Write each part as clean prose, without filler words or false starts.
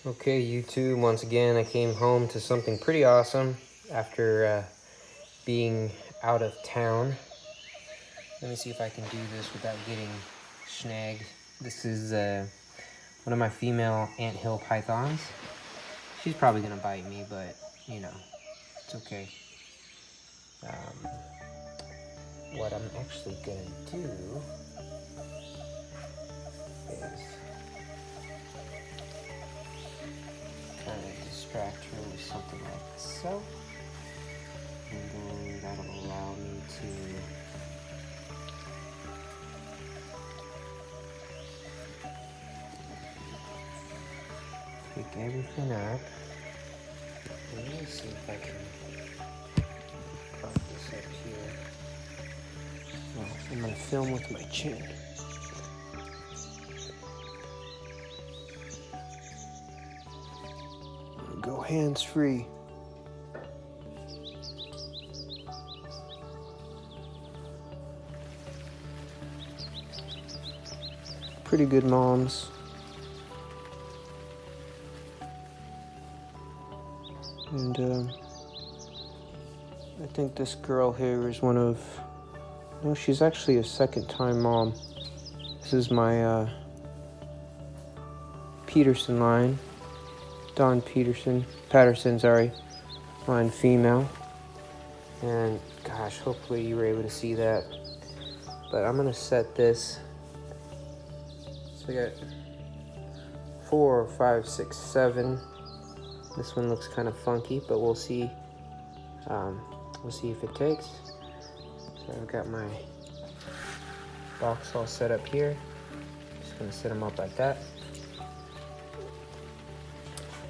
Okay, YouTube, once again, I came home to something pretty awesome after being out of town. Let me see if I can do this without getting snagged. This is one of my female anthill pythons. She's probably gonna bite me, but you know, it's okay. What I'm actually gonna do is kind of distract her with something like so. And then that'll allow me to pick everything up. Let me see if I can prop this up here. Well, I'm gonna film with my chin. Go hands-free. Pretty good moms. And I think this girl here is one of, no, she's actually a second-time mom. This is my Peterson line. Don Patterson, sorry, line female. And gosh, hopefully you were able to see that. But I'm gonna set this. So I got 4, 5, 6, 7. This one looks kind of funky, but we'll see. We'll see if it takes. So I've got my box all set up here. Just gonna set them up like that.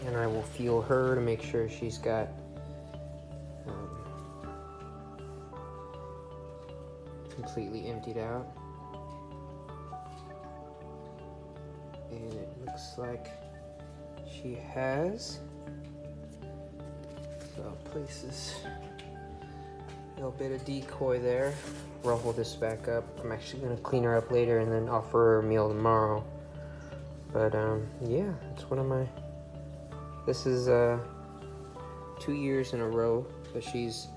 And I will feel her to make sure she's got completely emptied out. And it looks like she has. So I'll place this little bit of decoy there. Ruffle this back up. I'm actually gonna clean her up later and then offer her a meal tomorrow. But yeah, it's one of my, this is 2 years in a row that she's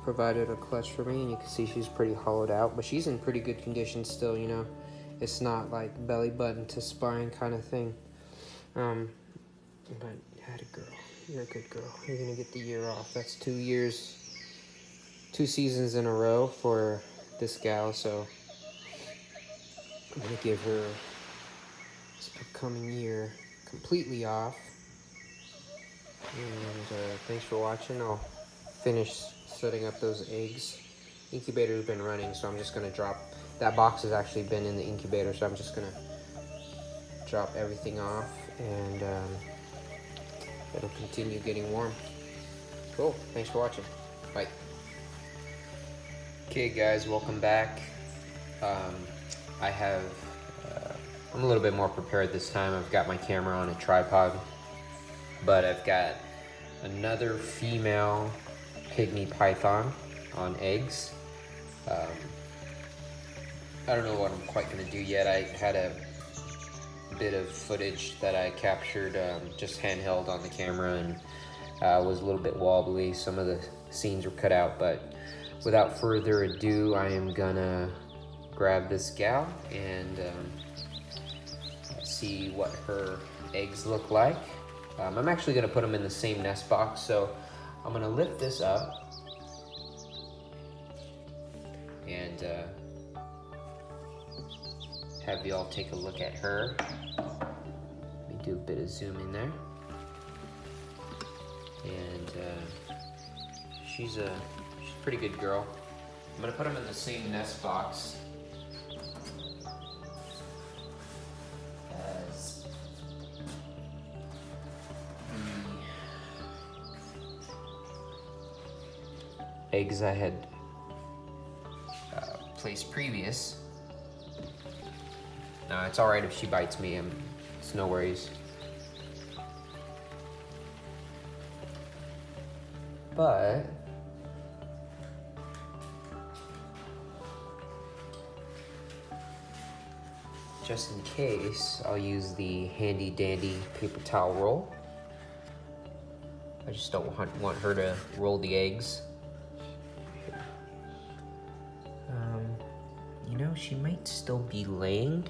provided a clutch for me, and you can see she's pretty hollowed out, but she's in pretty good condition still, you know. It's not like belly button to spine kind of thing. But had a girl. You're a good girl. You're gonna get the year off. That's 2 years, 2 seasons in a row for this gal, so I'm gonna give her this upcoming year completely off. And thanks for watching. I'll finish setting up those eggs. Incubator's been running, so I'm just gonna drop, that box has actually been in the incubator, so I'm just gonna drop everything off, and it'll continue getting warm. Cool, thanks for watching. Bye. Okay guys, welcome back. I have, I'm a little bit more prepared this time. I've got my camera on a tripod, but I've got another female pygmy python on eggs. I don't know what I'm quite gonna do yet. I had a bit of footage that I captured just handheld on the camera, and was a little bit wobbly. Some of the scenes were cut out, but without further ado, I am gonna grab this gal and see what her eggs look like. I'm actually gonna put them in the same nest box, so I'm gonna lift this up and have y'all take a look at her. Let me do a bit of zoom in there. And she's a pretty good girl. I'm gonna put them in the same nest box as the eggs I had placed previous. Now it's all right if she bites me. It's no worries. But just in case, I'll use the handy dandy paper towel roll. I just don't want her to roll the eggs. You know, she might still be laying.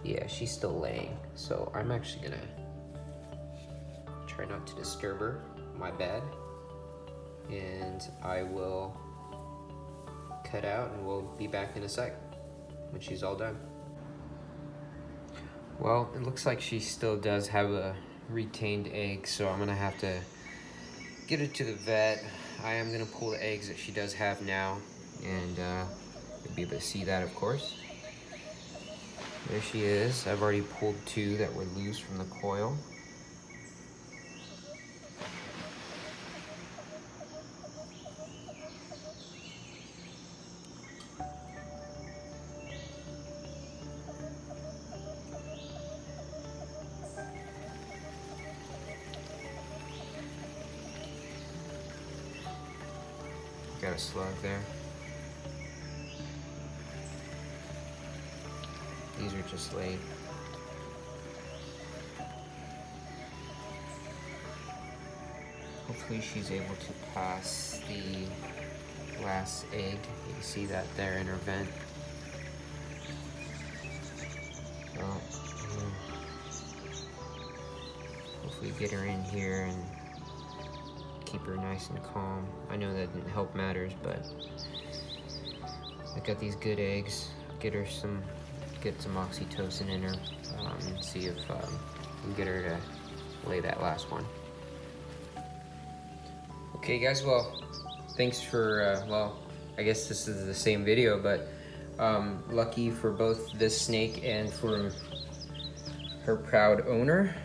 Yeah, she's still laying. So I'm actually gonna try not to disturb her. My bad. And I will cut out and we'll be back in a sec when she's all done. Well, it looks like she still does have a retained egg, so I'm gonna have to get her to the vet. I am gonna pull the eggs that she does have now, and you'll be able to see that, of course. There she is. I've already pulled 2 that were loose from the coil. Got a slug there. These are just laid. Hopefully she's able to pass the last egg. You can see that there in her vent. So, hopefully get her in here and keep her nice and calm. I know that didn't help matters, but I got these good eggs. Get some oxytocin in her, and see if we can get her to lay that last one. Okay guys, well, thanks for, well, I guess this is the same video, but lucky for both this snake and for her proud owner.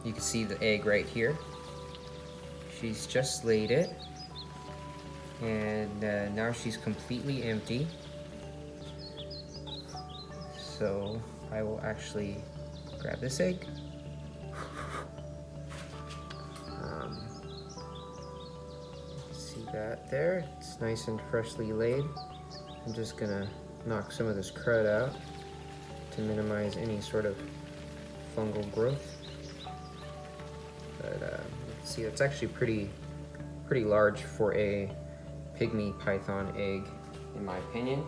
You can see the egg right here. She's just laid it, and now she's completely empty. So I will actually grab this egg. See that there? It's nice and freshly laid. I'm just gonna knock some of this crud out to minimize any sort of fungal growth. But see, it's actually pretty large for a pygmy python egg, in my opinion.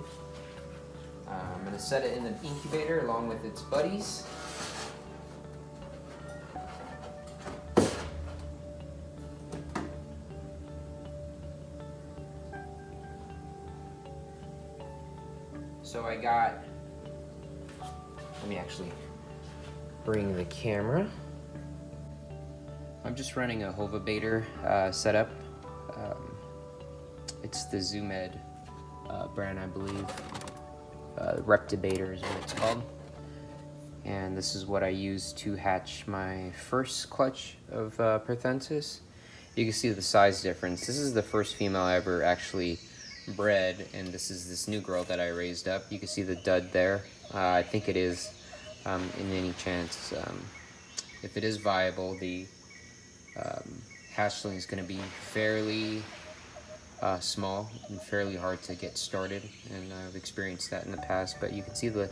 I'm gonna set it in the incubator along with its buddies. So I got, let me actually bring the camera. I'm just running a Hovabator setup. It's the Zoomed brand, I believe. Reptibator is what it's called. And this is what I used to hatch my first clutch of Perthensis. You can see the size difference. This is the first female I ever actually bred, and this is this new girl that I raised up. You can see the dud there. I think it is, in any chance, if it is viable, the hatchling is going to be fairly small and fairly hard to get started, and I've experienced that in the past. But you can see the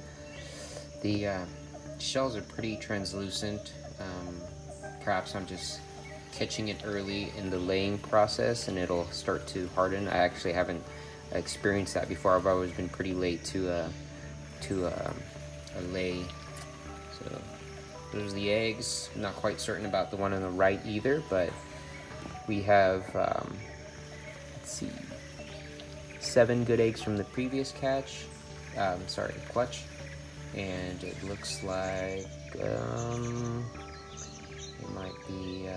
shells are pretty translucent. Perhaps I'm just catching it early in the laying process and it'll start to harden. I actually haven't experienced that before. I've always been pretty late to a lay. So there's the eggs. I'm not quite certain about the one on the right either, but we have let's see, 7 good eggs from the previous catch. Clutch, and it looks like it might be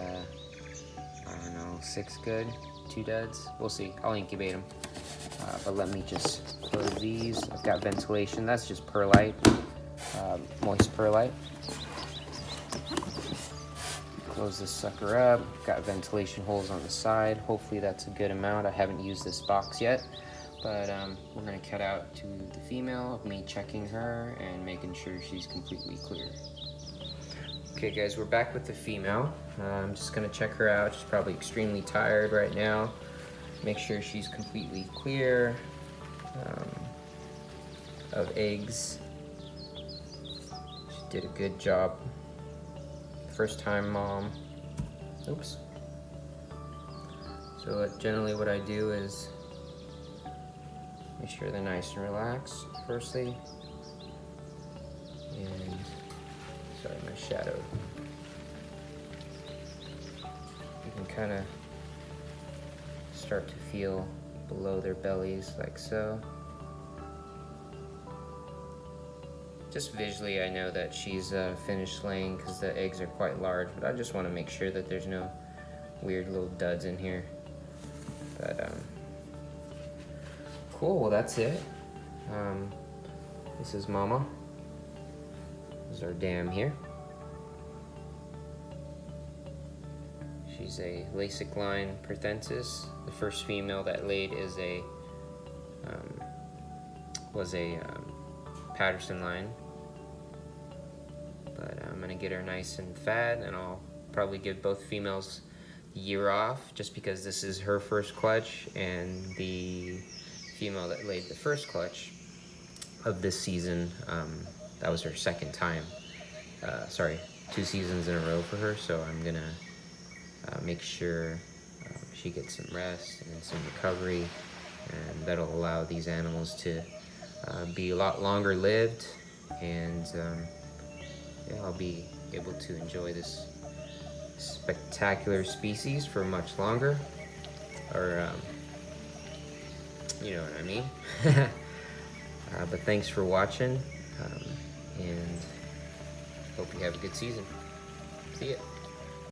I don't know, 6 good, 2 duds. We'll see. I'll incubate them. But let me just close these. I've got ventilation. That's just perlite, moist perlite. Close this sucker up. Got ventilation holes on the side. Hopefully that's a good amount. I haven't used this box yet, but we're gonna cut out to the female of me checking her and making sure she's completely clear. Okay guys, we're back with the female. I'm just gonna check her out. She's probably extremely tired right now. Make sure she's completely clear. of eggs. She did a good job. First time mom. Oops. So generally what I do is make sure they're nice and relaxed firstly. And sorry, my shadow. You can kind of start to feel below their bellies like so. Just visually I know that she's finished laying because the eggs are quite large, but I just want to make sure that there's no weird little duds in here. But cool, well that's it. This is Mama. This is our dam here. She's a Lasik line Perthensis. The first female that laid is was a Patterson line. But I'm gonna get her nice and fat, and I'll probably give both females a year off just because this is her first clutch, and the female that laid the first clutch of this season, that was her second time. Sorry, 2 seasons in a row for her, so I'm gonna make sure she gets some rest and some recovery, and that'll allow these animals to be a lot longer lived, and yeah, I'll be able to enjoy this spectacular species for much longer, or you know what I mean. But thanks for watching, and hope you have a good season. See ya.